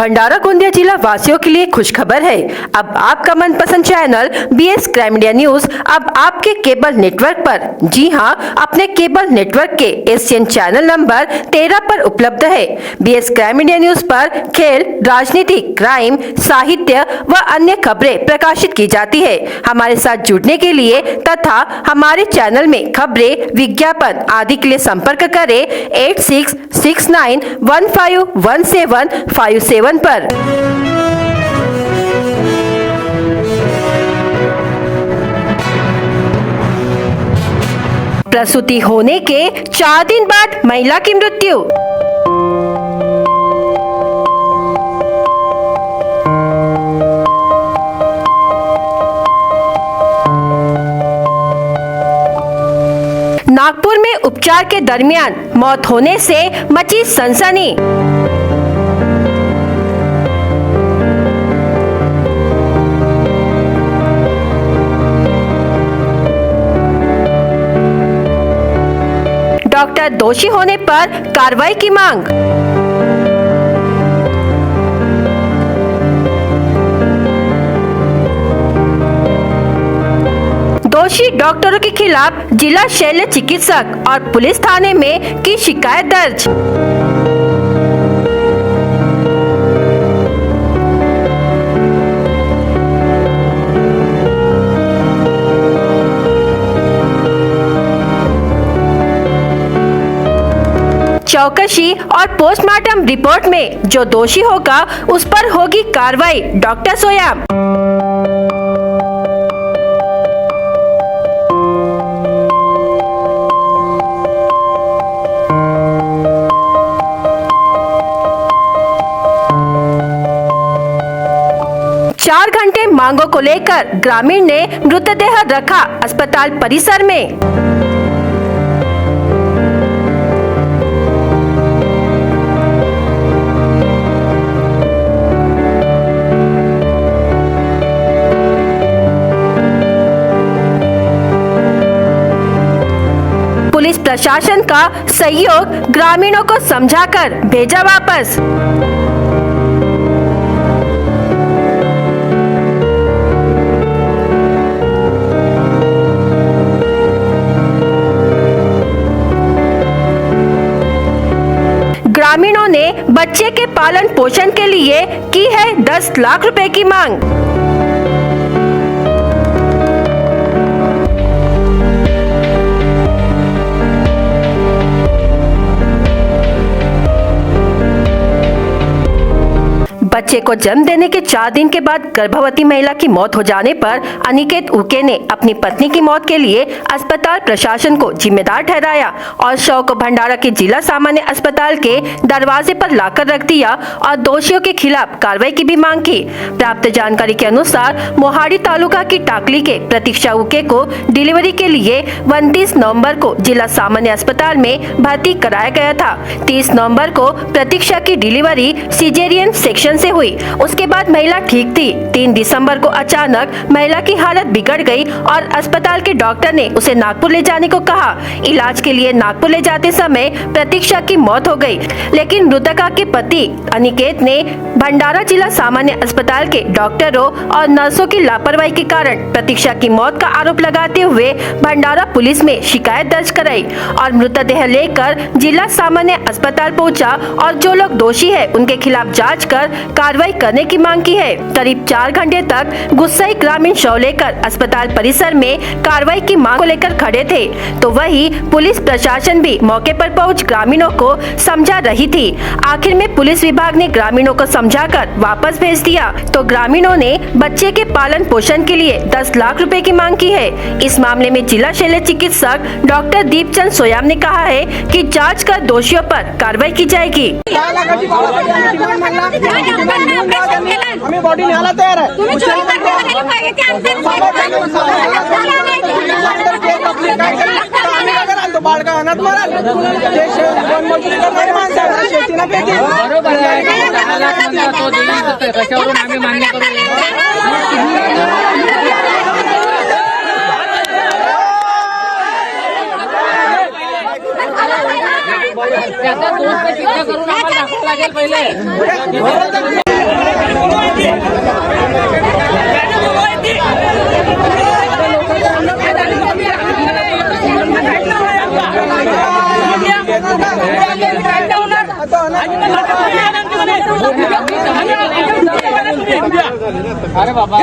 भंडारा गोंदिया जिला वासियों के लिए खुशखबर है। अब आपका मनपसंद channel BS crime India news अब आपके केबल नेटवर्क पर, जी हां, अपने केबल नेटवर्क के एशियन चैनल नंबर 13 पर उपलब्ध है। BS क्राइम इंडिया न्यूज पर खेल, राजनीति, क्राइम, साहित्य व अन्य खबरें प्रकाशित की जाती है। हमारे साथ जुड़ने के लिए तथा हमारे चैनल में खबरें, विज्ञापन आदि के लिए संपर्क करें 8669151757 पर। प्रसूति होने के 4 दिन बाद महिला की मृत्यु। नागपुर में उपचार के दरमियान मौत होने से मची सनसनी। डॉक्टर दोषी होने पर कार्रवाई की मांग। दोषी डॉक्टरों के खिलाफ जिला शल्य चिकित्सक और पुलिस थाने में की शिकायत दर्ज। चौकसी और पोस्टमार्टम रिपोर्ट में जो दोषी होगा उस पर होगी कार्रवाई, डॉक्टर सोयाम। चार घंटे मांगों को लेकर ग्रामीण ने मृतदेह रखा अस्पताल परिसर में। पुलिस प्रशासन का सहयोग, ग्रामीणों को समझाकर भेजा वापस। ग्रामीणों ने बच्चे के पालन पोषण के लिए की है 10 लाख रुपए की मांग। बच्चे को जन्म देने के 4 दिन के बाद गर्भवती महिला की मौत हो जाने पर अनिकेत उके ने अपनी पत्नी की मौत के लिए अस्पताल प्रशासन को जिम्मेदार ठहराया और शव को भंडारा के जिला सामान्य अस्पताल के दरवाजे पर लाकर रख दिया और दोषियों के खिलाफ कार्रवाई की भी मांग की। प्राप्त जानकारी के अनुसार मोहाड़ी तालुका की टाकली के प्रतीक्षा उके को डिलीवरी के लिए 29 नवम्बर को जिला सामान्य अस्पताल में भर्ती कराया गया था। 30 नवम्बर को प्रतीक्षा की डिलीवरी सिजेरियन सेक्शन से हुई। उसके बाद महिला ठीक थी। 3 दिसंबर को अचानक महिला की हालत बिगड़ गई और अस्पताल के डॉक्टर ने उसे नागपुर ले जाने को कहा। इलाज के लिए नागपुर ले जाते समय प्रतीक्षा की मौत हो गई, लेकिन मृतका के पति अनिकेत ने भंडारा जिला सामान्य अस्पताल के डॉक्टरों और नर्सों की लापरवाही के कारण प्रतीक्षा की मौत का आरोप लगाते हुए भंडारा पुलिस में शिकायत दर्ज कराई और मृतदेह लेकर जिला सामान्य अस्पताल पहुंचा और जो लोग दोषी है उनके खिलाफ जांच कर कार्रवाई करने की मांग की है। करीब 4 घंटे तक गुस्साई ग्रामीण शव लेकर अस्पताल परिसर में कार्रवाई की मांग को लेकर खड़े थे, तो वही पुलिस प्रशासन भी मौके पर पहुंच ग्रामीणों को समझा रही थी। आखिर में पुलिस विभाग ने ग्रामीणों को समझाकर वापस भेज दिया, तो ग्रामीणों ने बच्चे के पालन पोषण के लिए 10 लाख रुपए की मांग की है। इस मामले में जिला शल्य चिकित्सक डॉक्टर दीपचंद सोयाम ने कहा है कि जाँच कर दोषियों पर कार्रवाई की जाएगी। हमें बॉडी निघाला तयार आहे। बाळगा अनाथ माराल मजुरी करणारी माणसं शेतीला पेटी कशावरून आम्ही मान्य करू। त्याचा दोष सिद्ध करून आम्हाला दाखवावं लागेल पहिले। अरे बाबा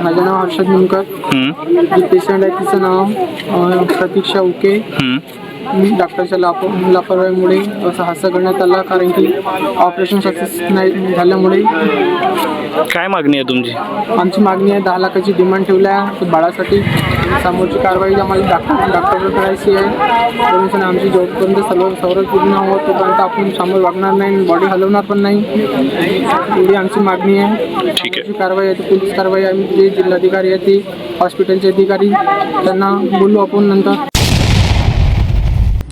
माझं नाव हर्षद निमकर. जी पेशंट आहे तिचं नाव प्रतीक्षा उके. डॉक्टरच्या लापरवाहीमुळे असं करण्यात आला, कारण की ऑपरेशन सक्सेस नाही झाल्यामुळे. काय मागणी आहे तुमची? आमची मागणी आहे 10 लाखाची डिमांड ठेवली आहे बाळासाठी. समोरची कारवाई आम्हाला डॉक्टरवर करायची आहे. पोलिसांनी आमची जोपर्यंत सर्व पूर्ण होत तोपर्यंत आपण समोर वागणार नाही, बॉडी हलवणार पण नाही. एवढी आमची मागणी आहे. ठीक आहे. कारवाई आहे ती पोलीस कारवाई. आम्ही जे जिल्हाधिकारी आहे ते हॉस्पिटलचे अधिकारी त्यांना बोलू आपण नंतर.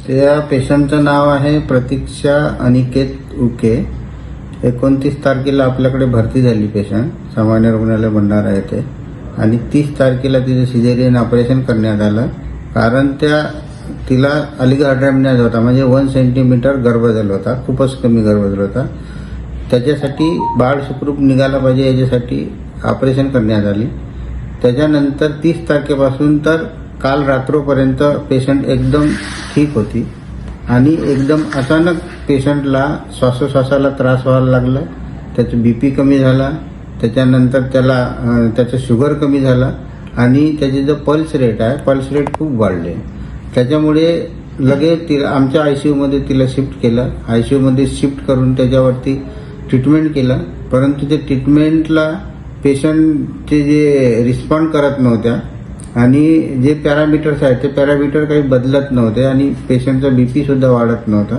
त्या पेशंटचं नाव आहे प्रतीक्षा अनिकेत उके. 29 तारखेला आपल्याकडे भरती झाली पेशंट, सामान्य रुग्णालय भंडारा येथे. आणि 30 तारखेला तिचं सिझेरियन ऑपरेशन करण्यात आलं, कारण तिला अलिगार्ड्रॅमनेज होता, म्हणजे 1 सेंटीमीटर गर्भ झाला होता, खूपच कमी गर्भ झाला होता. त्याच्यासाठी बाळ सुखरूप निघाला पाहिजे याच्यासाठी ऑपरेशन करण्यात आली. त्याच्यानंतर 30 तारखेपासून तर काल रात्रोपर्यंत पेशंट एकदम ठीक होती आणि एकदम अचानक पेशंटला श्वासोश्वासाला त्रास व्हायला लागला. त्याचं BP कमी झाला, त्याच्यानंतर त्याचं शुगर कमी झाला आणि त्याचे जो पल्स रेट खूप वाढले. त्याच्यामुळे लगेच तिला आमच्या ICUमध्ये तिला शिफ्ट केलं. ICUमध्ये शिफ्ट करून त्याच्यावरती ट्रीटमेंट केलं, परंतु ते ट्रीटमेंटला पेशंटचे जे रिस्पॉन्ड करत नव्हत्या आणि जे पॅरामीटर्स आहेत ते पॅरामीटर काही बदलत नव्हते आणि पेशंटचा BP सुद्धा वाढत नव्हता.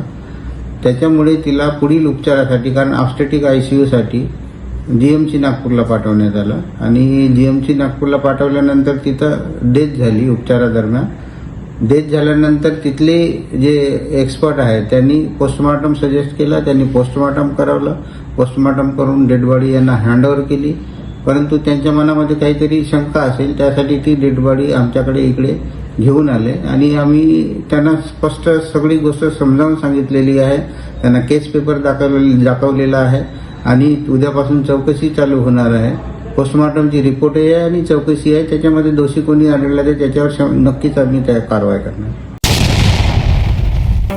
त्याच्यामुळे तिला पुढील उपचारासाठी, कारण ऑब्स्टेट्रिक ICUसाठी GMC नागपूरला पाठवण्यात आलं आणि GMC नागपूरला पाठवल्यानंतर तिथं डेथ झाली. उपचारादरम्यान डेथ झाल्यानंतर तिथले जे एक्सपर्ट आहेत त्यांनी पोस्टमॉर्टम सजेस्ट केला. त्यांनी पोस्टमॉर्टम करवलं. पोस्टमॉर्टम करून डेड बॉडी यांना हँडओव्हर केली, परंतु त्यांच्या मनामध्ये काहीतरी शंका असेल त्यासाठी ती डेड बॉडी आमच्याकडे इकडे घेऊन आले आणि आम्ही त्यांना स्पष्ट सगळी गोष्ट समजावून सांगितलेली आहे. त्यांना केस पेपर दाखवलेला आहे आणि उद्यापासून चौकशी चालू होणार आहे. पोस्टमॉर्टमची रिपोर्ट आहे आणि चौकशी आहे. त्याच्यामध्ये दोषी कोणी आढळला तर त्याच्यावर नक्कीच आम्ही त्या कारवाई करणार.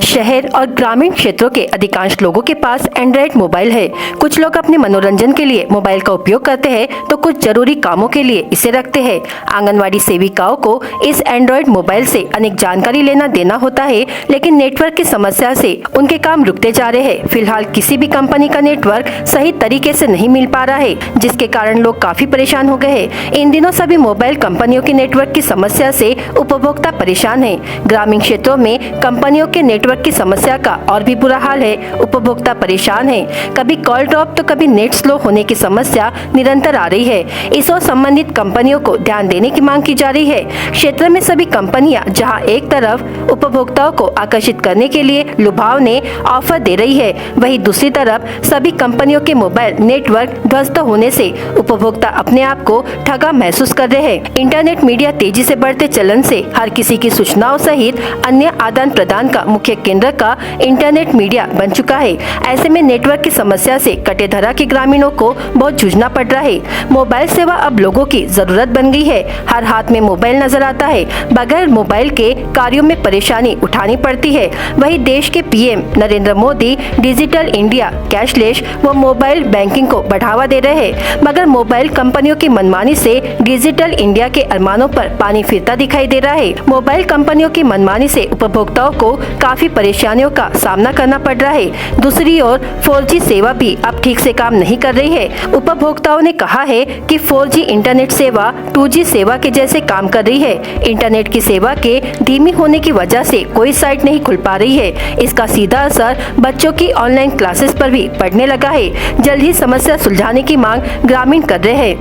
शहर और ग्रामीण क्षेत्रों के अधिकांश लोगों के पास एंड्रॉइड मोबाइल है। कुछ लोग अपने मनोरंजन के लिए मोबाइल का उपयोग करते हैं तो कुछ जरूरी कामों के लिए इसे रखते हैं। आंगनवाड़ी सेविकाओं को इस एंड्रॉइड मोबाइल से अनेक जानकारी लेना देना होता है, लेकिन नेटवर्क की समस्या से उनके काम रुकते जा रहे हैं। फिलहाल किसी भी कंपनी का नेटवर्क सही तरीके से नहीं मिल पा रहा है, जिसके कारण लोग काफी परेशान हो गए हैं। इन दिनों सभी मोबाइल कंपनियों की नेटवर्क की समस्या से उपभोक्ता परेशान है। ग्रामीण क्षेत्रों में कंपनियों के नेटवर्क की समस्या का और भी बुरा हाल है। उपभोक्ता परेशान है। कभी कॉल ड्रॉप तो कभी नेट स्लो होने की समस्या निरंतर आ रही है। इस ओर संबंधित कंपनियों को ध्यान देने की मांग की जा रही है। क्षेत्र में सभी कंपनियां जहां एक तरफ उपभोक्ताओं को आकर्षित करने के लिए लुभावने ऑफर दे रही है, वहीं दूसरी तरफ सभी कंपनियों के मोबाइल नेटवर्क ध्वस्त होने से उपभोक्ता अपने आप को ठगा महसूस कर रहे हैं। इंटरनेट मीडिया तेजी से बढ़ते चलन से हर किसी की सूचनाओं सहित अन्य आदान प्रदान का मुख्य केंद्र का इंटरनेट मीडिया बन चुका है। ऐसे में नेटवर्क की समस्या से कटेधरा के ग्रामीणों को बहुत जूझना पड़ रहा है। मोबाइल सेवा अब लोगों की जरूरत बन गई है। हर हाथ में मोबाइल नजर आता है। बगैर मोबाइल के कार्यों में परेशानी उठानी पड़ती है। वहीं देश के PM Narendra Modi digital India, cashless व मोबाइल बैंकिंग को बढ़ावा दे रहे हैं, मगर मोबाइल कंपनियों की मनमानी से डिजिटल इंडिया के अरमानों पर पानी फिरता दिखाई दे रहा है। मोबाइल कंपनियों की मनमानी से उपभोक्ताओं को काफी परेशानियों का सामना करना पड़ रहा है। दूसरी ओर 4G सेवा भी अब ठीक से काम नहीं कर रही है। उपभोक्ताओं ने कहा है कि 4G इंटरनेट सेवा 2G सेवा के जैसे काम कर रही है। इंटरनेट की सेवा के धीमी होने की वजह से कोई साइट नहीं खुल पा रही है। इसका सीधा असर बच्चों की ऑनलाइन क्लासेस पर भी पड़ने लगा है। जल्द ही समस्या सुलझाने की मांग ग्रामीण कर रहे हैं।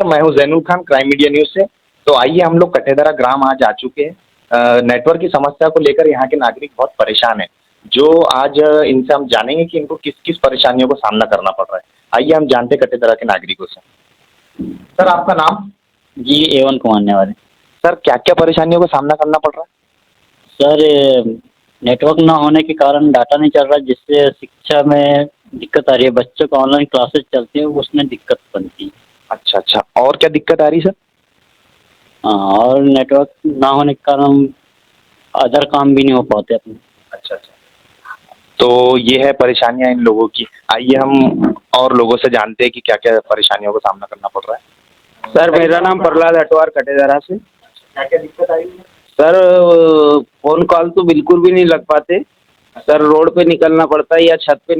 मैं हूं Zainul Khan, crime media news से। तो आइए हम लोग कटेधरा ग्राम आज आ चुके हैं। नेटवर्क की समस्या को लेकर यहाँ के नागरिक बहुत परेशान हैं। जो आज इनसे हम जानेंगे कि इनको किस किस परेशानियों को सामना करना पड़ रहा है। आइए हम जानते कटेदरा के नागरिकों से। सर आपका नाम? जी A1 कमाने वाले। सर क्या क्या परेशानियों का सामना करना पड़ रहा है? सर नेटवर्क ना होने के कारण डाटा नहीं चल रहा, जिससे शिक्षा में दिक्कत आ रही है। बच्चों को ऑनलाइन क्लासेस चलती है, उसमें दिक्कत बनती है। अच्छा अच्छा, और क्या दिक्कत आ रही है सर? हाँ, और नेटवर्क ना होने के कारण अदर काम भी नहीं हो पाते अपने। अच्छा अच्छा, तो ये है परेशानियां इन लोगों की। आइए हम और लोगों से जानते हैं कि क्या क्या परेशानियों का सामना करना पड़ रहा है। सर मेरा नाम प्रहलाद अटवार कटेदरा से। क्या क्या दिक्कत आई है? सर फोन कॉल तो बिल्कुल भी नहीं लग पाते सर। रोड पे निकलना पड़ता है या छत पे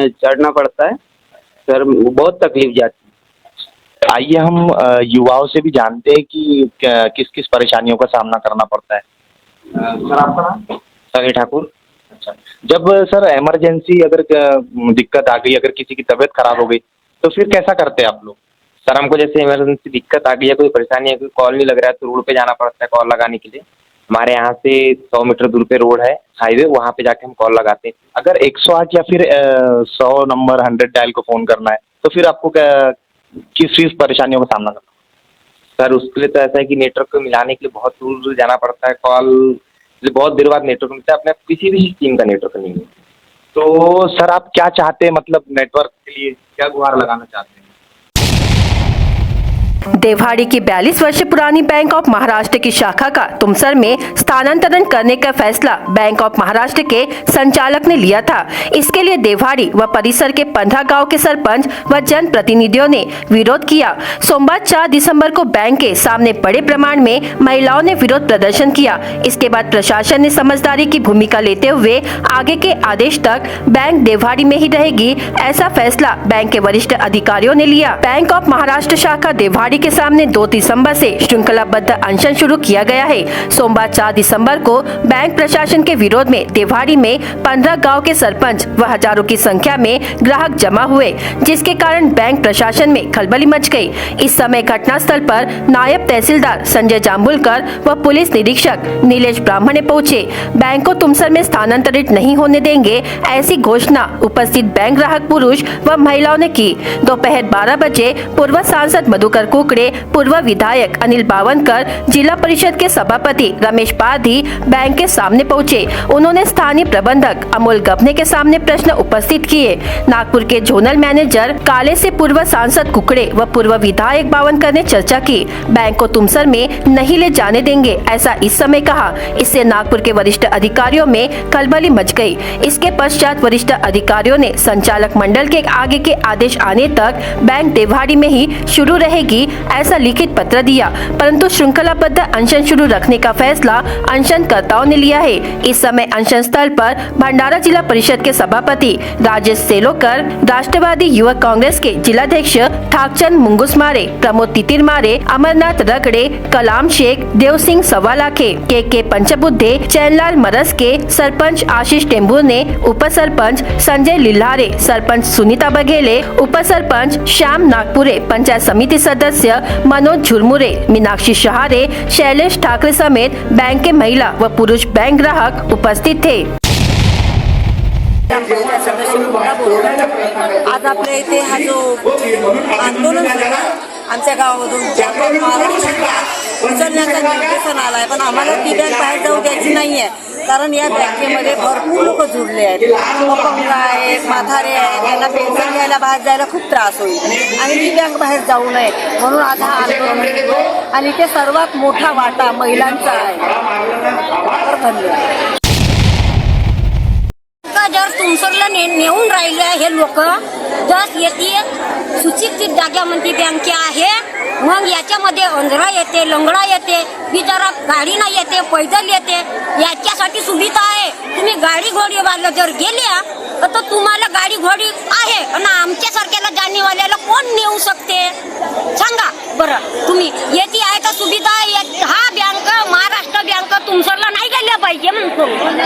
चढ़ना पड़ता है सर, बहुत तकलीफ जाती है। आइए हम युवाओं से भी जानते हैं कि किस किस परेशानियों का सामना करना पड़ता है। सर आपका नाम? सनी ठाकुर। अच्छा, जब सर इमरजेंसी अगर दिक्कत आ गई, अगर किसी की तबीयत खराब हो गई, तो फिर कैसा करते हैं आप लोग? सर हमको जैसे इमरजेंसी दिक्कत आ गई है, कोई परेशानी है, कोई कॉल नहीं लग रहा है, तो रोड पे जाना पड़ता है कॉल लगाने के लिए। हमारे यहाँ से 100 मीटर दूर पे रोड है, हाईवे, वहाँ पे जाके हम कॉल लगाते हैं। अगर 108 या फिर 100 नंबर 100 डायल को फ़ोन करना है, तो फिर आपको किस किस परेशानियों का सामना करना है? सर उसके लिए तो ऐसा है कि नेटवर्क को मिलाने के लिए बहुत दूर दूर जाना पड़ता है। कॉल बहुत देर बाद नेटवर्क मिलता है, अपने किसी भी स्कीम का नेटवर्क नहीं मिलता। तो सर आप क्या चाहते हैं, मतलब नेटवर्क के लिए क्या गुहार लगाना चाहते हैं? देवहाड़ी की 42 वर्ष पुरानी बैंक ऑफ महाराष्ट्र की शाखा का तुमसर में स्थानांतरण करने का फैसला बैंक ऑफ महाराष्ट्र के संचालक ने लिया था। इसके लिए देवहाड़ी व परिसर के 15 गांव के सरपंच व जन प्रतिनिधियों ने विरोध किया। सोमवार 4 दिसंबर को बैंक के सामने बड़े प्रमाण में महिलाओं ने विरोध प्रदर्शन किया। इसके बाद प्रशासन ने समझदारी की भूमिका लेते हुए आगे के आदेश तक बैंक देवहाड़ी में ही रहेगी, ऐसा फैसला बैंक के वरिष्ठ अधिकारियों ने लिया। बैंक ऑफ महाराष्ट्र शाखा देवहाड़ी के सामने 2 दिसंबर से श्रृंखलाबद्ध अनशन शुरू किया गया है। सोमवार 4 दिसंबर को बैंक प्रशासन के विरोध में देवहाड़ी में 15 गांव के सरपंच व हजारों की संख्या में ग्राहक जमा हुए, जिसके कारण बैंक प्रशासन में खलबली मच गई। इस समय घटनास्थल पर नायब तहसीलदार संजय जाम्बुलकर व पुलिस निरीक्षक नीलेश ब्राह्मणे पहुंचे। बैंक को तुमसर में स्थानांतरित नहीं होने देंगे, ऐसी घोषणा उपस्थित बैंक ग्राहक पुरुष व महिलाओं ने की। दोपहर 12 बजे पूर्व सांसद मधुकर कुकड़े, पूर्व विधायक अनिल बावनकर, जिला परिषद के सभापति रमेश पारधी बैंक के सामने पहुंचे। उन्होंने स्थानीय प्रबंधक अमोल गबने के सामने प्रश्न उपस्थित किए। नागपुर के जोनल मैनेजर काले से पूर्व सांसद कुकड़े व पूर्व विधायक बावनकर ने चर्चा की। बैंक को तुमसर में नहीं ले जाने देंगे, ऐसा इस समय कहा। इससे नागपुर के वरिष्ठ अधिकारियों में खलबली मच गई। इसके पश्चात वरिष्ठ अधिकारियों ने संचालक मंडल के आगे के आदेश आने तक बैंक देवहाड़ी में ही शुरू रहेगी, ऐसा लिखित पत्र दिया। परंतु श्रृंखलाबद्ध अनशन शुरू रखने का फैसला अनशनकर्ताओं ने लिया है। इस समय अनशन स्थल पर भंडारा जिला परिषद के सभापति राजेश सेलोकर, राष्ट्रवादी युवक कांग्रेस के जिलाध्यक्ष ठाकचंद मुंगुसमारे, प्रमोद तितिरमारे, अमरनाथ रगड़े, कलाम शेख, देव सिंह सवालाखे, के पंचबुद्धे, चैनलाल मरस के, सरपंच आशीष टेम्बूर ने, उप सरपंच संजय लिल्हारे, सरपंच सुनीता बघेले, उप सरपंच श्याम नागपुरे, पंचायत समिति सदस्य मनोज झुरमुरे, मीनाक्षी शहारे, शैलेश ठाकरे समेत बैंक के महिला व पुरुष बैंक ग्राहक उपस्थित थे। आज आपल्या इथे हा जो आंदोलन झाला आमच्या गावामधून उचलण्याचा निर्देशन आलाय, पण आम्हाला ती बँक बाहेर जाऊ द्यायची नाहीये, कारण या बँकेमध्ये भरपूर लोक जुळले आहेत, अपंग आहेत, म्हातारे आहेत, त्यांना पेन्शन घ्यायला बाहेर जायला खूप त्रास होईल आणि ती बँक बाहेर जाऊ नये म्हणून आज हा आंदोलन केलो आणि ते सर्वात मोठा वाटा महिलांचा आहे। धन्यवाद। जर तुमसरला नेऊन राहिले हे लोक, जर येते सुशिक्षित जाग्यामध्ये बँके आहे, मग याच्यामध्ये अंधळा येते, लंगडा येते, बिचारा गाडी नाही येते, पैदल येते, याच्यासाठी सुविधा आहे। तुम्ही गाडी घोडी वाले जर गेल्या तर तुम्हाला गाडी घोडी आहे आणि आमच्यासारख्याला जाणीवाल्याला कोण नेऊ शकते सांगा बरं। तुम्ही येते आहे तर सुविधा आहे। हा बँक महाराष्ट्र बँक तुमसरला नाही गेल्या पाहिजे म्हणतो।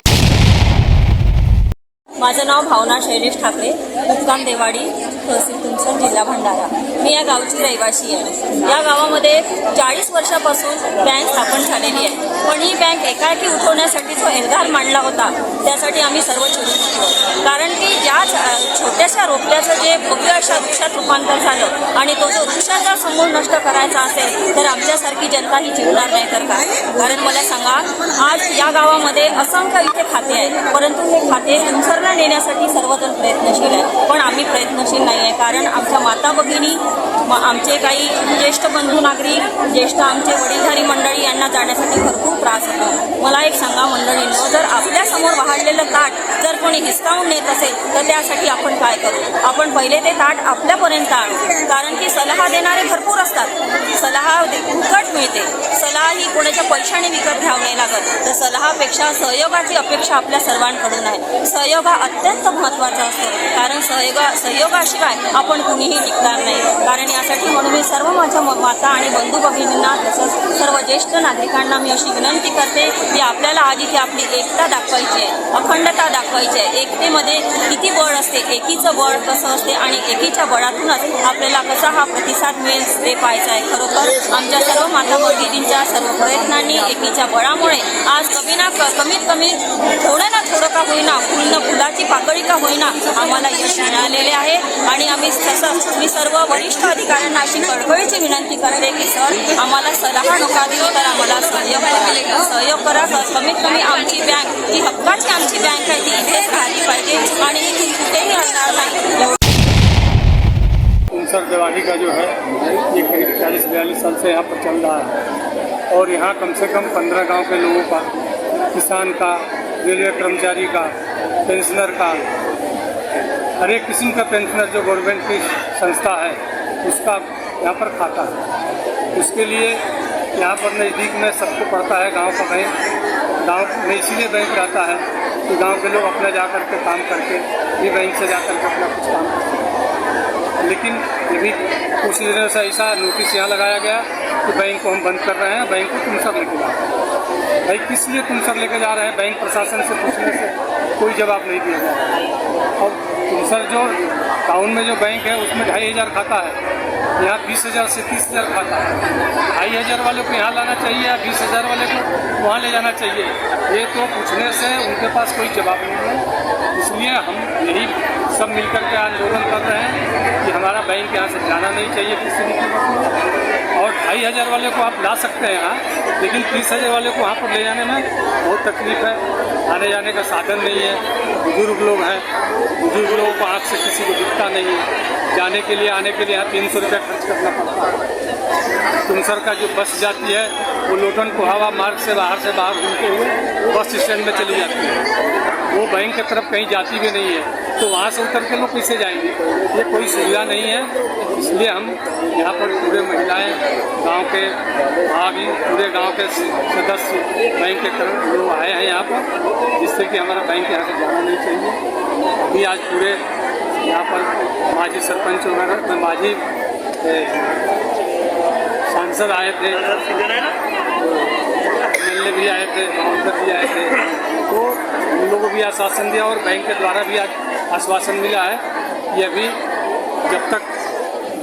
माझं नाव भावना शैलेश ठाकरे, मुक्काम देवाडी, तहसील तुमसर, जिल्हा भंडारा। मी या गावची रहिवासी आहे। या गावामध्ये 40 वर्षापासून बँक स्थापन झालेली आहे, पण ही बँक एकाएकी उठवण्यासाठी जो निर्धार मांडला होता त्यासाठी आम्ही सर्व चिडून कारण की ज्या छोट्याशा रोपट्याचं जे भव्य अशा वृक्षात रूपांतर झालं आणि तो जो वृक्षाचा समूळ नष्ट करायचा असेल तर आमच्यासारखी जनता ही जिंकणार नाही तर काय. कारण मला सांगा, आज या गावामध्ये असंख्य इथे खाते आहेत, परंतु हे खाते तुमसरला नेण्यासाठी सर्वजण प्रयत्नशील आहे, पण आम्ही प्रयत्नशील नाही आहे. कारण आमच्या माता भगिनी, आमचे काही ज्येष्ठ बंधू नागरिक, ज्येष्ठ आमचे वडीलधारी मंडळी यांना जाण्यासाठी भरपूर त्रास होतो. मला एक सांगा मंडळींनो, जर आपल्यासमोर वाढलेलं ताट जर कोणी हिसकावून नेत असेल तर त्यासाठी आपण काय करू? आपण पहिले ते ताट आपल्यापर्यंत आणू. कारण की सल्ला देणारे भरपूर असतात, सल्ला फुकट मिळते, सल्ला ही कोणाच्या पैशाने विकत घ्यावं नाही लागत. तर सल्लापेक्षा सहयोगाची अपेक्षा आपल्या सर्वांकडून आहे. सहयोग हा अत्यंत महत्त्वाचा असतो, कारण सहयोगाशिवाय आपण कुणीही टिकणार नाही. कारण यासाठी म्हणून मी सर्व माझ्या माता आणि बंधू भगिनींना तसंच सर्व ज्येष्ठ नागरिकांना मी अशी विनंती करते की आपल्याला आज इथे आपली एकता दाखवायची आहे, अखंडता दाखवायची आहे. एकतेमध्ये किती बळ असते, एकीचं बळ कसं असते आणि एकीच्या बळातूनच आपल्याला कसा हा प्रतिसाद मिळेल ते पाहायचं आहे. खरोखर आमच्या सर्व माता भगिनींच्या सर्व प्रयत्नांनी, एकीच्या बळामुळे आज कमीत कमी थोडं ना थोडं का होईना, फुलाची पाकळी का होईना आम्हाला यश मिळालेले आहे. आणि आम्ही तसं मी सर्व वरिष्ठ अधिकाऱ्यांना अशी कळकळीची विनंती करते की सर, आम्हाला सल्ला नका देऊ तर आम्हाला सहयोग करा. कमीत कमी आमची बँक ही हक्काची आमची बँक आहे, ती इथेच राहिली पाहिजे आणि ती कुठेही हलणार नाही. तुमसर देवाड़ी का जो है ये करीब 40-42 साल से यहाँ पर चल रहा है और यहाँ कम से कम 15 गांव के लोगों का, किसान का, रेलवे कर्मचारी का, पेंशनर का, हर एक किस्म का पेंशनर जो गवर्नमेंट की संस्था है उसका यहाँ पर खाता है. उसके लिए यहाँ पर नज़दीक में सबको पड़ता है गांव का बैंक. गांव में इसीलिए बैंक रहता है कि गांव के लोग अपना जा कर के काम करके भी बैंक से जा कर के अपना कुछ काम करते हैं. लेकिन अभी कुछ दिनों से ऐसा नोटिस यहाँ लगाया गया कि बैंक को हम बंद कर रहे हैं, बैंक को तुमसर लेके जा रहे हैं. भाई किस लिए तुमसर लेके जा रहे हैं? बैंक प्रशासन से पूछने से कोई जवाब नहीं दिया जा रहा है. और तुमसर जो टाउन में जो बैंक है उसमें 2500 खाता है, यहाँ 20,000 से 30,000 खाता है. 2,500 वाले को यहाँ लाना चाहिए या 20,000 वाले को वहाँ ले जाना चाहिए, ये तो पूछने से उनके पास कोई जवाब नहीं है. इसलिए हम यही सब मिलकर के आंदोलन कर रहे हैं कि हमारा बैंक यहाँ से जाना नहीं चाहिए किसी भी कीमत में. और 2,500 वाले को आप ला सकते हैं यहाँ, लेकिन 30,000 वाले को वहाँ पर ले जाने में बहुत तकलीफ है. आने जाने का साधन नहीं है, बुजुर्ग लोग हैं, बुजुर्ग लोगों को आँख से किसी को दिखता नहीं है. जाने के लिए आने के लिए यहाँ 300 रुपया खर्च करना पड़ता है. तुमसर का जो बस जाती है वो लोटन कोहावा मार्ग से बाहर घूमते हुए बस स्टैंड में चली जाती है. वो बैंक की तरफ कहीं जाती भी नहीं है, तो वहाँ से उतर के लोग कैसे जाएंगे? ये कोई सुविधा नहीं है. इसलिए हम यहाँ पर पूरे महिलाएं, गांव के भाभी, पूरे गांव के सदस्य, बैंक के तरफ लोग आए हैं यहाँ पर, जिससे कि हमारा बैंक यहाँ से जाना नहीं चाहिए. अभी आज पूरे यहाँ पर माजी सरपंच वगैरह, माजी सांसद आए थे, एमएलए भी आए थे, महोदय भी आए थे, तो उन लोगों को भी आश्वासन दिया और बैंक के द्वारा भी आज आश्वासन मिला है कि अभी जब तक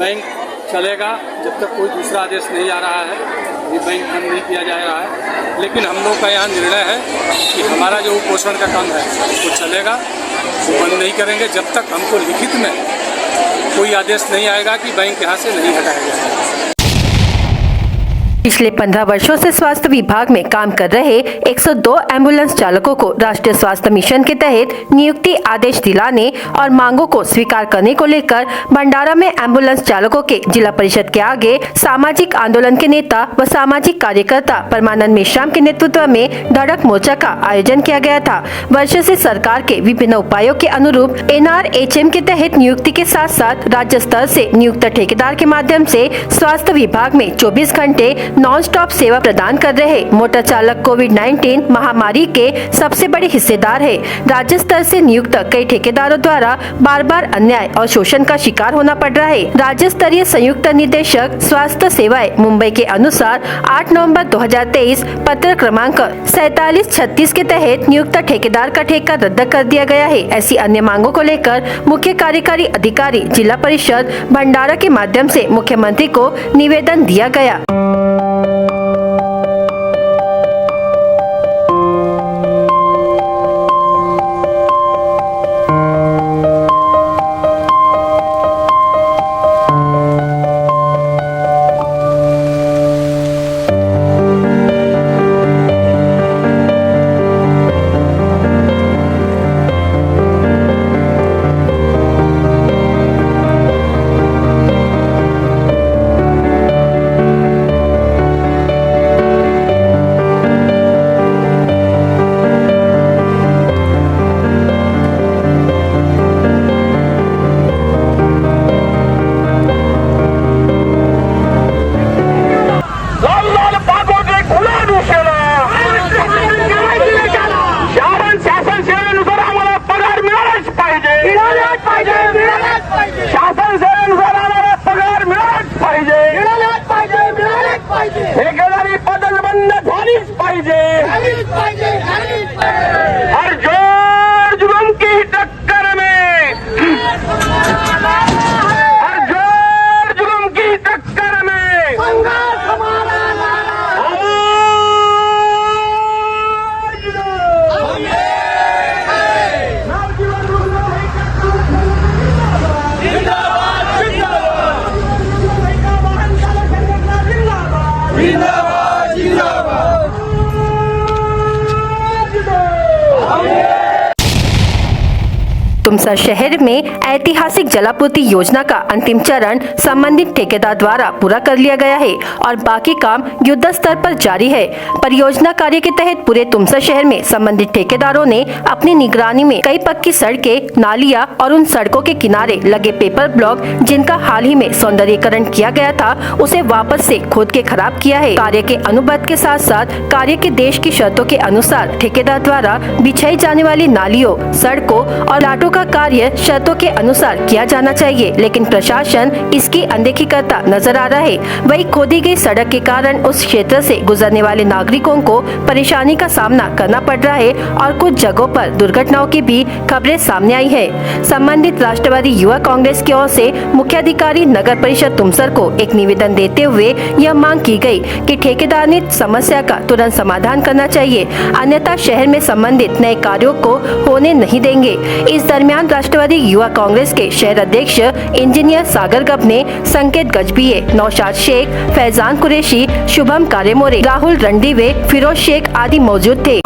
बैंक चलेगा, जब तक कोई दूसरा आदेश नहीं आ रहा है, अभी बैंक बंद नहीं किया जा रहा है. लेकिन हम लोग का यहाँ निर्णय है कि हमारा जो पोषण का काम है वो चलेगा, वो बंद नहीं करेंगे जब तक हमको लिखित में कोई आदेश नहीं आएगा कि बैंक यहाँ से नहीं हटाया जाएगा. पिछले 15 वर्षों से स्वास्थ्य विभाग में काम कर रहे 102 एम्बुलेंस चालकों को राष्ट्रीय स्वास्थ्य मिशन के तहत नियुक्ति आदेश दिलाने और मांगों को स्वीकार करने को लेकर भंडारा में एम्बुलेंस चालकों के जिला परिषद के आगे सामाजिक आंदोलन के नेता व सामाजिक कार्यकर्ता परमानंद मेश्राम के नेतृत्व में धड़क मोर्चा का आयोजन किया गया था. वर्षों से सरकार के विभिन्न उपायों के अनुरूप NRHM के तहत नियुक्ति के साथ साथ राज्य स्तर से नियुक्त ठेकेदार के माध्यम से स्वास्थ्य विभाग में 24 घंटे नॉन स्टॉप सेवा प्रदान कर रहे मोटर चालक कोविड-19 महामारी के सबसे बड़े हिस्सेदार है. राज्य स्तर से नियुक्त कई ठेकेदारों द्वारा बार बार अन्याय और शोषण का शिकार होना पड़ रहा है. राज्य स्तरीय संयुक्त निदेशक स्वास्थ्य सेवाएं मुंबई के अनुसार 8 नवंबर 2023 पत्र क्रमांक 4736 के तहत नियुक्त ठेकेदार का ठेका रद्द कर दिया गया है. ऐसी अन्य मांगों को लेकर मुख्य कार्यकारी अधिकारी जिला परिषद भंडारा के माध्यम से मुख्यमंत्री को निवेदन दिया गया. मिळाल्याच पाहिजे शासन सेवांना पगार मिळालाच पाहिजे ठेकेदारी पद्धत बंद झालीच पाहिजे हर जोर जुलूम की टक्कर में हर जोर जुलूम की टक्कर में तुमसा शहर में ऐतिहासिक जलापूर्ति योजना का अंतिम चरण संबंधित ठेकेदार द्वारा पूरा कर लिया गया है और बाकी काम युद्ध स्तर पर जारी है। परियोजना कार्य के तहत पूरे तुमसा शहर में संबंधित ठेकेदारों ने अपनी निगरानी में कई पक्की सड़कें, नालियां और उन सड़कों के किनारे लगे पेपर ब्लॉक जिनका हाल ही में सौंदर्यीकरण किया गया था, उसे वापस से खोद के खराब किया है। कार्य के अनुबंध के साथ साथ कार्य के देश की शर्तों के अनुसार ठेकेदार द्वारा बिछाई जाने वाली नालियों, सड़कों और लाटों का कार्य शर्तों के अनुसार किया जाना चाहिए, लेकिन प्रशासन इसकी अनदेखी करता नजर आ रहा है। वही खोदी गई सड़क के कारण उस क्षेत्र से गुजरने वाले नागरिकों को परेशानी का सामना करना पड़ रहा है और कुछ जगहों पर दुर्घटनाओं की भी खबरें सामने आई है। संबंधित राष्ट्रवादी युवा कांग्रेस की ओर से मुख्याधिकारी नगर परिषद तुमसर को एक निवेदन देते हुए यह मांग की गई कि ठेकेदार ने समस्या का तुरंत समाधान करना चाहिए, अन्यथा शहर में संबंधित नए कार्यों को होने नहीं देंगे। इस दरमियान राष्ट्रवादी युवा कांग्रेस के शहर अध्यक्ष इंजीनियर सागर गप ने संकेत गजबीये, नौशाद शेख, फैजान कुरैशी, शुभम कारेमोरे, राहुल रणदीवे, फिरोज शेख आदि मौजूद थे।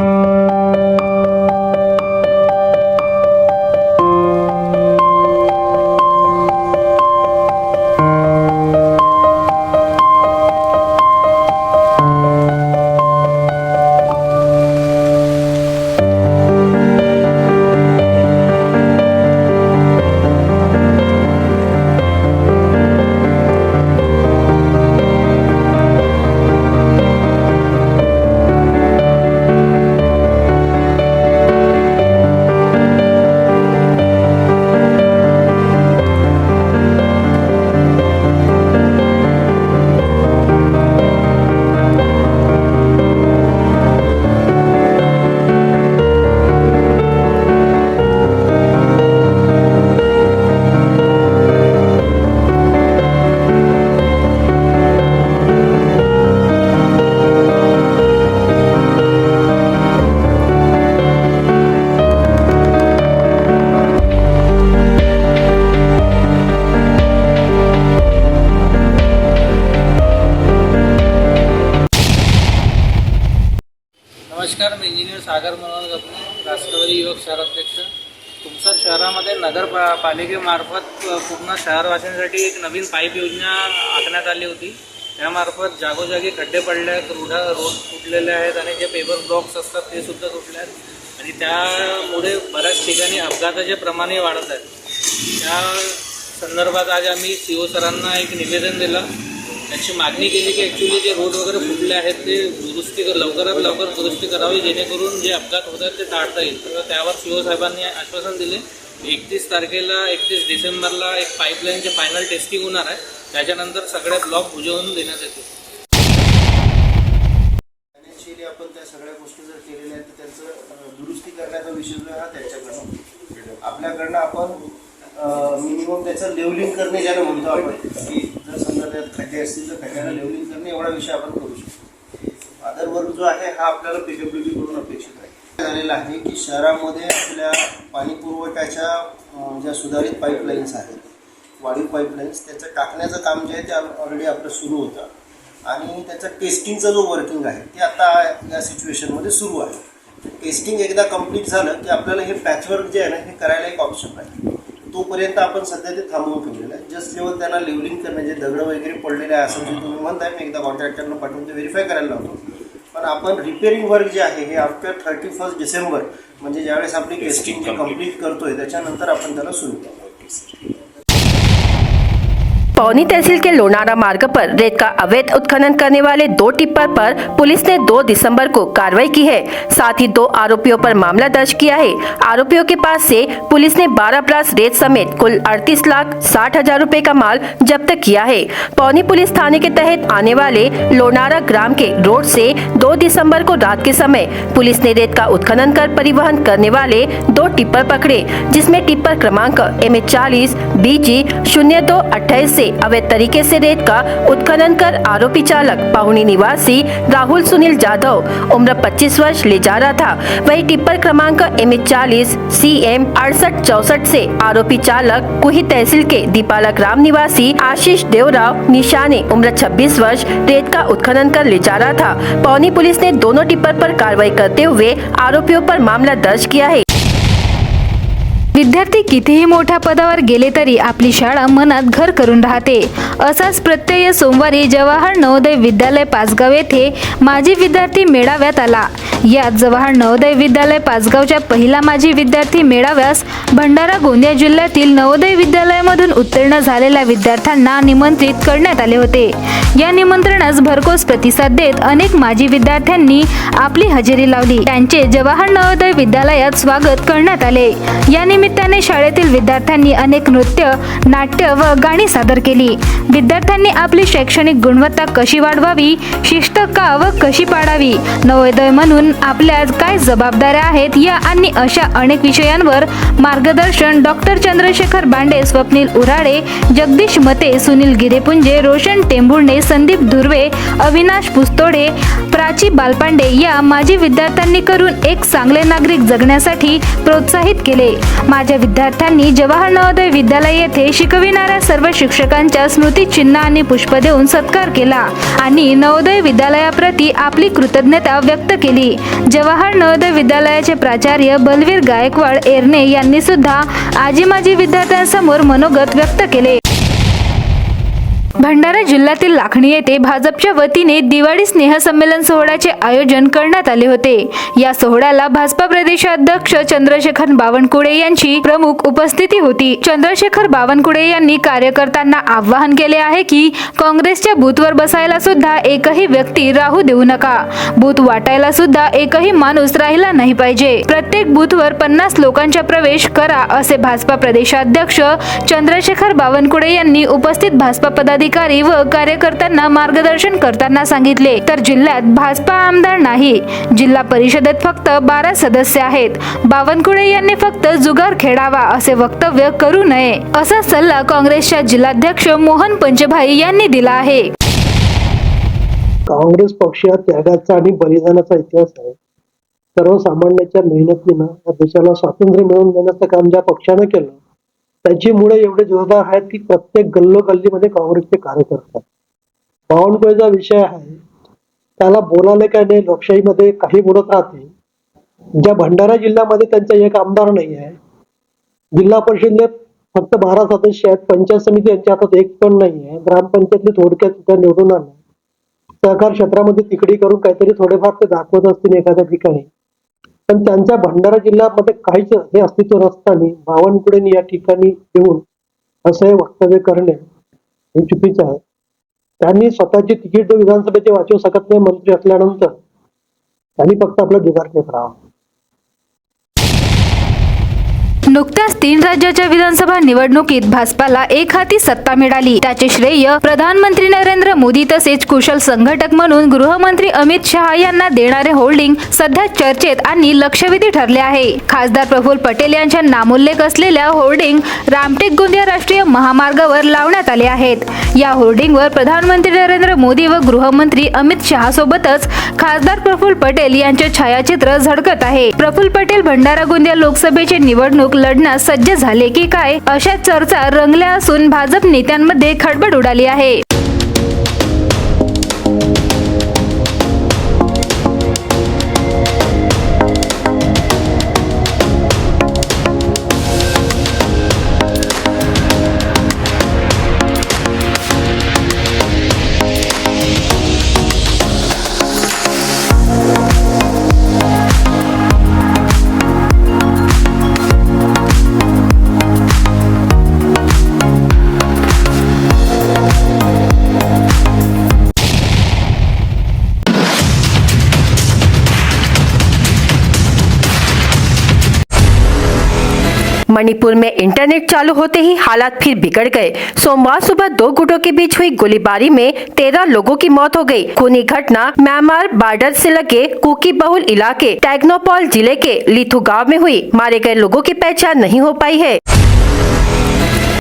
नमस्कार, मी इंजिनियर सागर मनोहर गपने, राष्ट्रवादी युवक शहराध्यक्ष. तुमसर शहरामध्ये नगरपालिकेमार्फत पूर्ण शहरवासियांसाठी एक नवीन पाईप योजना आखण्यात आली होती. त्यामार्फत जागोजागी खड्डे पडले आहेत, रोड तुटलेले आहेत आणि जे पेपर ब्लॉक्स असतात ते सुद्धा तुटले आहेत आणि त्यामुळे बऱ्याच ठिकाणी अपघाताचे प्रमाणही वाढत आहेत. त्या संदर्भात आज आम्ही CO सरांना एक निवेदन दिलं. त्यांची मागणी केली की ॲक्च्युली जे रोड वगैरे फुटले आहेत ते लवकरात लवकर दुरुस्ती करावी, जेणेकरून जे अपघात होत आहेत ते टाळता येईल. तर त्यावर CO साहेबांनी आश्वासन दिले. 31 डिसेंबरला एक पाईपलाईनचे फायनल टेस्टिंग होणार आहे. त्याच्यानंतर सगळे ब्लॉक बुजवून देण्यात येतील. फायनान्शियली आपण त्या सगळ्या गोष्टी जर केलेल्या आहेत तर त्यांचं दुरुस्ती करण्याचा विषय जो हा त्यांच्याकडनं आपल्याकडनं आपण मिनिमम त्याचं लेवलिंग करणे ज्याला म्हणतो आपण, की जर समजा त्यात खड्डे असतील तर खड्ड्याला लेवलिंग करणे एवढा विषय आपण करू शकतो. अदर वर्क जो आहे हा आपल्याला PWD करून अपेक्षित आहे. झालेला आहे की शहरामध्ये आपल्या पाणी पुरवठ्याच्या ज्या सुधारित पाईपलाईन्स आहेत, वाढीव पाईपलाईन्स, त्याचं टाकण्याचं काम जे आहे ते ऑलरेडी आपलं सुरू होतं आणि त्याचा टेस्टिंगचा जो वर्किंग आहे ते आता या सिच्युएशनमध्ये सुरू आहे. टेस्टिंग एकदा कंप्लीट झालं की आपल्याला हे पॅचवर्क जे आहे ना हे करायला एक ऑप्शन आहे. तोपर्यंत आपण सध्या ते थांबवून ठेवलेलं आहे. जस्ट जेव्हा त्यांना लेवलिंग करणे, जे दगड वगैरे पडलेले आहे असं जे तुम्ही म्हणताय, मी एकदा कॉन्ट्रॅक्टरनं पाठवून ते व्हेरीफाय करायला लावतो. पण आपण रिपेअरिंग वर्क जे आहे हे आफ्टर 31 डिसेंबर म्हणजे ज्यावेळेस आपली टेस्टिंग कंप्लीट करतोय त्याच्यानंतर आपण त्याला सुरू करतो. पौनी तहसील के लोनारा मार्ग पर रेत का अवैध उत्खनन करने वाले 2 टिप्पर पर पुलिस ने 2 दिसंबर को कार्रवाई की है। साथ ही 2 आरोपियों पर मामला दर्ज किया है। आरोपियों के पास से पुलिस ने 12 प्लास रेत समेत कुल 38,60,000 रुपए का माल जब्त किया है। पौनी पुलिस थाने के तहत आने वाले लोनारा ग्राम के रोड से 2 दिसंबर को रात के समय पुलिस ने रेत का उत्खनन कर परिवहन करने वाले 2 टिप्पर पकड़े, जिसमें टिप्पर क्रमांक MH40 BG 0228 से अवैध तरीके से रेत का उत्खनन कर आरोपी चालक पाहुनी निवासी राहुल सुनील जाधव उम्र 25 वर्ष ले जा रहा था। वही टिप्पर क्रमांक MH40 CM 6864 से आरोपी चालक कुही तहसील के दीपाला ग्राम निवासी आशीष देवराव निशाने उम्र 26 वर्ष रेत का उत्खनन कर ले जा रहा था। पौनी पुलिस ने दोनों टिप्पर पर कार्रवाई करते हुए आरोपियों पर मामला दर्ज किया है। विद्यार्थी कितीही मोठ्या पदावर गेले तरी आपली शाळा मनात घर करून राहते, असाच प्रत्यय सोमवारी जवाहर नवोदय विद्यालय पाचगाव येथे माजी विद्यार्थी मेळाव्यात आला। यात जवाहर नवोदय विद्यालय पाचगावच्या पहिला माजी विद्यार्थी मेळाव्यास भंडारा गोंदिया जिल्ह्यातील नवोदय विद्यालयामधून उत्तीर्ण झालेल्या विद्यार्थ्यांना निमंत्रित करण्यात आले होते। या निमंत्रणास भरघोस प्रतिसाद देत अनेक माजी विद्यार्थ्यांनी आपली हजेरी लावली। त्यांचे जवाहर नवोदय विद्यालयात स्वागत करण्यात आले। या निमित्ताने शाळेतील विद्यार्थ्यांनी अनेक नृत्य, नाट्य व गाणी सादर केली। विद्यार्थ्यांनी आपली शैक्षणिक गुणवत्ता कशी वाढवावी, शिस्त का व कशी पाडावी, नवोदय म्हणून आपल्या काय जबाबदाऱ्या आहेत या आणि अशा अनेक विषयांवर मार्गदर्शन डॉक्टर चंद्रशेखर बांडे, स्वप्नील उराडे, जगदीश मते, सुनील गिरेपुंजे, रोशन टेंभुर्णे, संदीप धुर्वे, अविनाश पुस्तोडे, प्राची बालपांडे या माजी विद्यार्थ्यांनी करून एक चांगले नागरिक जगण्यासाठी प्रोत्साहित केले। माझ्या विद्यार्थ्यांनी जवाहर नवोदय विद्यालय येथे शिकविणाऱ्या सर्व शिक्षकांच्या स्मृती चिन्ह आणि पुष्प देऊन सत्कार केला आणि नवोदय विद्यालयाप्रती आपली कृतज्ञता व्यक्त केली। जवाहर नवोदय विद्यालयाचे प्राचार्य बलवीर गायकवाड एरणे यांनी सुद्धा आजी माजी विद्यार्थ्यांसमोर मनोगत व्यक्त केले। भंडारा जिल्ह्यातील लाखणी येथे भाजपच्या वतीने दिवाळी स्नेहसंमेलन सोहळ्याचे आयोजन करण्यात आले होते। या सोहळ्याला भाजपा प्रदेशाध्यक्ष चंद्रशेखर बावनकुळे यांची प्रमुख उपस्थिती होती। चंद्रशेखर बावनकुळे यांनी कार्यकर्त्यांना आवाहन केले आहे की काँग्रेसच्या बूथवर बसायला सुद्धा एकही व्यक्ती राहू देऊ नका, बूथ वाटायला सुद्धा एकही माणूस राहिला नाही पाहिजे। प्रत्येक बूथवर 50 लोकांचा प्रवेश करा असे भाजपा प्रदेशाध्यक्ष चंद्रशेखर बावनकुळे यांनी उपस्थित भाजपा पदाधिकारी व कार्यकर्त्यांना मार्गदर्शन करताना सांगितले। तर जिल्ह्यात भाजपा आमदार नाही, जिल्हा परिषदेत फक्त 12 सदस्य आहेत। बावनकुळे यांनी फक्त जुगार खेळावा असे वक्तव्य करू नये असा सल्ला काँग्रेसच्या जिल्हाध्यक्ष मोहन पंचभाई यांनी दिला आहे। काँग्रेस पक्ष त्यागाचा आणि बलिदानाचा इतिहास आहे। सर्वसामान्यांच्या मेहनतीनं या देशाला स्वातंत्र्य मिळवून देण्याचं काम ज्या पक्षाने केलं त्याची मुळे एवढे जोरदार आहेत की प्रत्येक गल्लोगल्लीमध्ये काँग्रेसचे कार्यकर्ते आहेत। बावनकुळेचा विषय आहे, त्याला बोलायला काय नाही, लोकशाहीमध्ये काही बोलत राहते। ज्या भंडारा जिल्ह्यामध्ये त्यांचा एक आमदार नाही आहे, जिल्हा परिषदेत फक्त 12 सदस्य आहेत, पंचायत समिती यांच्या हातात एक पण नाही आहे, ग्रामपंचायतले थोडक्यात सुद्धा निवडून आले, सहकार क्षेत्रामध्ये तिकडी करून काहीतरी थोडेफार ते दाखवत असतील एखाद्या ठिकाणी, पण त्यांच्या भंडारा जिल्ह्यामध्ये काहीच हे अस्तित्व नसताना बावनकुळेंनी या ठिकाणी येऊन असं हे वक्तव्य करणे हे चुकीचं आहे। त्यांनी स्वतःची तिकीट विधानसभेचे वाचवू शकत नाही मंत्री असल्यानंतर, त्यांनी फक्त आपला जुगार खेळत राहावा। नुकत्याच 3 राज्याच्या विधानसभा निवडणुकीत भाजपाला एक हाती सत्ता मिळाली, त्याचे श्रेय प्रधानमंत्री नरेंद्र मोदी तसेच कुशल संघटक म्हणून गृहमंत्री अमित शहा यांना देणारे होल्डिंग सध्या चर्चेत आणि लक्षवेधी ठरले आहे। खासदार प्रफुल्ल पटेल यांच्या नामोल्लेख असलेल्या होर्डिंग रामटेक गोंदिया राष्ट्रीय महामार्गावर लावण्यात आले आहेत। या होर्डिंगवर प्रधानमंत्री नरेंद्र मोदी व गृहमंत्री अमित शहा सोबतच खासदार प्रफुल्ल पटेल यांचे छायाचित्र झळकत आहे। प्रफुल्ल पटेल भंडारा गोंदिया लोकसभेची निवडणूक लढण्यास सज्ज झाले की काय अशा चर्चा रंगल्या असून भाजप नेत्यांमध्ये खळबळ उडाली आहे। मणिपुर में इंटरनेट चालू होते ही हालात फिर बिगड़ गए। सोमवार सुबह दो गुटों के बीच हुई गोलीबारी में 13 लोगों की मौत हो गई। खूनी घटना म्यांमार बॉर्डर से लगे कुकी बहुल इलाके टेक्नोपॉल जिले के लिथु गांव में हुई। मारे गए लोगों की पहचान नहीं हो पाई है।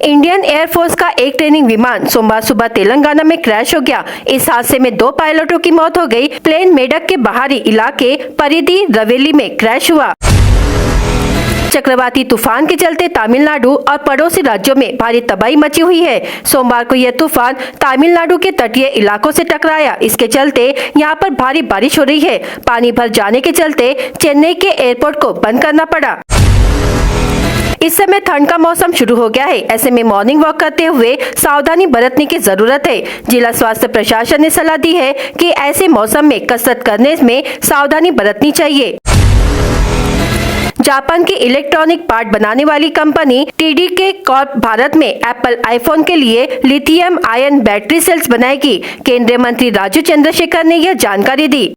इंडियन एयरफोर्स का एक ट्रेनिंग विमान सोमवार सुबह तेलंगाना में क्रैश हो गया। इस हादसे में 2 पायलटों की मौत हो गई। प्लेन मेडक के बाहरी इलाके परिधि रवेली में क्रैश हुआ। चक्रवाती तूफान के चलते तमिलनाडु और पड़ोसी राज्यों में भारी तबाही मची हुई है। सोमवार को यह तूफान तमिलनाडु के तटीय इलाकों से टकराया। इसके चलते यहां पर भारी बारिश हो रही है। पानी भर जाने के चलते चेन्नई के एयरपोर्ट को बंद करना पड़ा। इस समय ठंड का मौसम शुरू हो गया है। ऐसे में मॉर्निंग वॉक करते हुए सावधानी बरतने की जरूरत है। जिला स्वास्थ्य प्रशासन ने सलाह दी है कि ऐसे मौसम में कसरत करने में सावधानी बरतनी चाहिए। जापान की इलेक्ट्रॉनिक पार्ट बनाने वाली कंपनी TDK कॉर्प भारत में एप्पल आईफोन के लिए लिथियम आयन बैटरी सेल्स बनाएगी। केंद्रीय मंत्री राजू चंद्रशेखर ने यह जानकारी दी।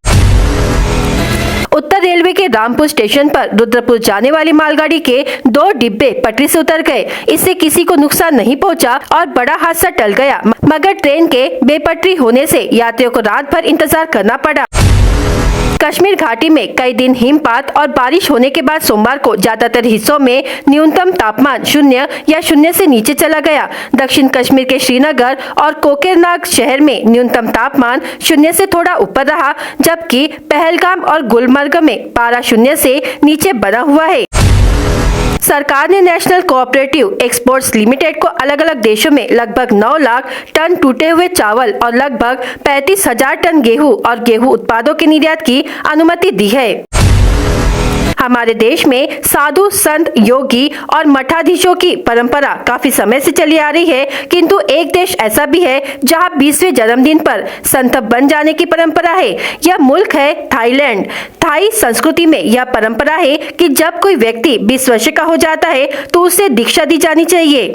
उत्तर रेलवे के रामपुर स्टेशन पर रुद्रपुर जाने वाली मालगाड़ी के 2 डिब्बे पटरी से उतर गए। इससे किसी को नुकसान नहीं पहुंचा और बड़ा हादसा टल गया, मगर ट्रेन के बेपटरी होने से यात्रियों को रात भर इंतजार करना पड़ा। कश्मीर घाटी में कई दिन हिमपात और बारिश होने के बाद सोमवार को ज्यादातर हिस्सों में न्यूनतम तापमान 0 या 0 से नीचे चला गया। दक्षिण कश्मीर के श्रीनगर और कोकेरनाग शहर में न्यूनतम तापमान 0 से थोड़ा ऊपर रहा, जबकि पहलगाम और गुलमर्ग में पारा 0 से नीचे बना हुआ है। सरकार ने नेशनल कोऑपरेटिव एक्सपोर्ट्स लिमिटेड को अलग अलग देशों में लगभग 9 लाख टन टूटे हुए चावल और लगभग 35,000 टन गेहूं और गेहूं उत्पादों के निर्यात की अनुमति दी है। हमारे देश में साधु संत योगी और मठाधीशों की परंपरा काफी समय से चली आ रही है, किंतु एक देश ऐसा भी है जहां 20वें जन्मदिन पर संत बन जाने की परंपरा है। यह मुल्क है थाईलैंड। थाई संस्कृति में यह परंपरा है कि जब कोई व्यक्ति 20 वर्ष का हो जाता है तो उसे दीक्षा दी जानी चाहिए।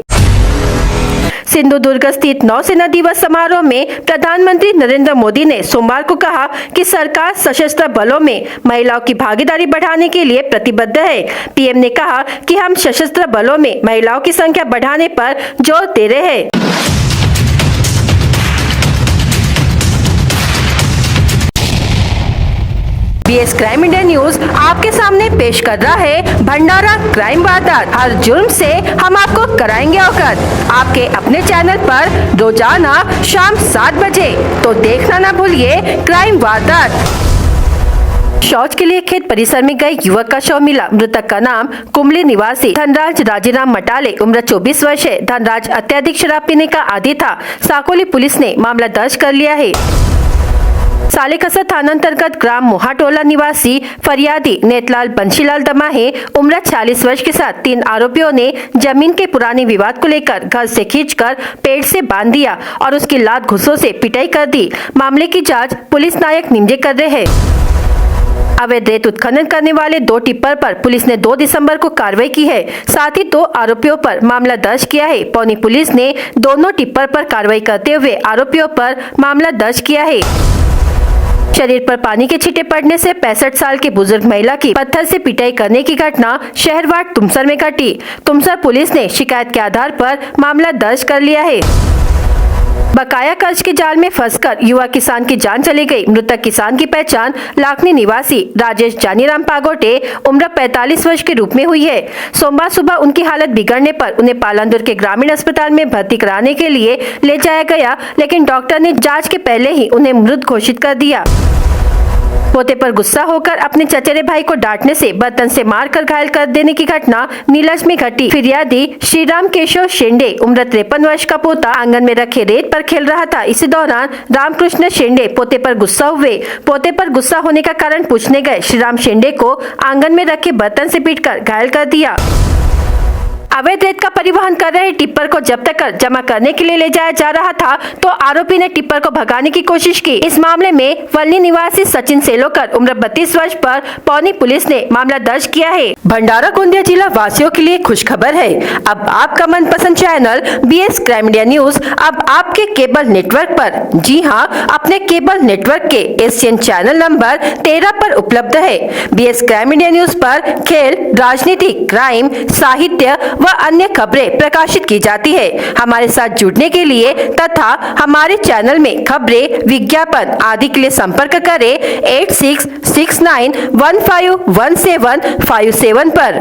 सिंधुदुर्ग स्थित नौसेना दिवस समारोह में प्रधानमंत्री नरेंद्र मोदी ने सोमवार को कहा कि सरकार सशस्त्र बलों में महिलाओं की भागीदारी बढ़ाने के लिए प्रतिबद्ध है। पीएम ने कहा कि हम सशस्त्र बलों में महिलाओं की संख्या बढ़ाने पर जोर दे रहे हैं। BS क्राइम इंडिया न्यूज आपके सामने पेश कर रहा है भंडारा क्राइम वारदात। हर जुर्म से हम आपको कराएंगे अवगत। आपके अपने चैनल पर रोजाना शाम 7 बजे, तो देखना ना भूलिए क्राइम वारदात। शौच के लिए खेत परिसर में गए युवक का शव मिला। मृतक का नाम कुमली निवासी धनराज राजीराम मटाले, उम्र 24 वर्ष है। धनराज अत्यधिक शराब पीने का आदी था। साकोली पुलिस ने मामला दर्ज कर लिया है। सालेकसा थाना अंतर्गत ग्राम मोहाटोला निवासी फरियादी नेतलाल बंशीलाल दमाहे, उम्र 46 वर्ष के साथ 3 आरोपियों ने जमीन के पुराने विवाद को लेकर घर से खींचकर पेड़ से बांध दिया और उसकी लात घुसों से पिटाई कर दी। मामले की जांच पुलिस नायक निंजे कर रहे हैं। अवैध रेत उत्खनन करने वाले 2 टिप्पर पर पुलिस ने 2 दिसंबर को कार्रवाई की है। साथ ही 2 आरोपियों पर मामला दर्ज किया है। पौनी पुलिस ने दोनों टिप्पर पर कार्रवाई करते हुए आरोपियों पर मामला दर्ज किया है। शरीर पर पानी के छींटे पड़ने से 65 साल की बुजुर्ग महिला की पत्थर से पिटाई करने की घटना शहरवाट तुमसर में घटी। तुमसर पुलिस ने शिकायत के आधार पर मामला दर्ज कर लिया है। बकाया कर्ज के जाल में फंसकर युवा किसान की जान चली गई। मृतक किसान की पहचान लाखनी निवासी राजेश जानीराम पागोटे, उम्र 45 वर्ष के रूप में हुई है। सोमवार सुबह उनकी हालत बिगड़ने पर उन्हें पालंदुर के ग्रामीण अस्पताल में भर्ती कराने के लिए ले जाया गया, लेकिन डॉक्टर ने जांच के पहले ही उन्हें मृत घोषित कर दिया। पोते पर गुस्सा होकर अपने चचेरे भाई को डांटने से बर्तन से मारकर घायल कर देने की घटना नीलज में घटी। फिरियादी श्रीराम केशव शेंडे, उम्र 53 वर्ष का पोता आंगन में रखे रेत पर खेल रहा था। इसी दौरान रामकृष्ण शेंडे पोते पर गुस्सा हुए। पोते पर गुस्सा होने का कारण पूछने गए श्रीराम शेंडे को आंगन में रखे बर्तन से पीटकर घायल कर दिया। अवैध रेत का परिवहन कर रहे टिप्पर को जब्त कर जमा करने के लिए ले जाया जा रहा था तो आरोपी ने टिप्पर को भगाने की कोशिश की। इस मामले में वल्ली निवासी सचिन सेलोकर उम्र 32 वर्ष पर पौनी पुलिस ने मामला दर्ज किया है। भंडारा गोंदिया जिला वासियों के लिए खुशखबर है। अब आपका मनपसंद channel BS crime India news अब आपके केबल नेटवर्क पर, जी हां, अपने केबल नेटवर्क के एशियन चैनल नंबर 13 पर उपलब्ध है। BS क्राइम इंडिया न्यूज पर खेल, राजनीति, क्राइम, साहित्य व अन्य खबरें प्रकाशित की जाती है। हमारे साथ जुड़ने के लिए तथा हमारे चैनल में खबरें, विज्ञापन आदि के लिए संपर्क करें 8669151757 पर।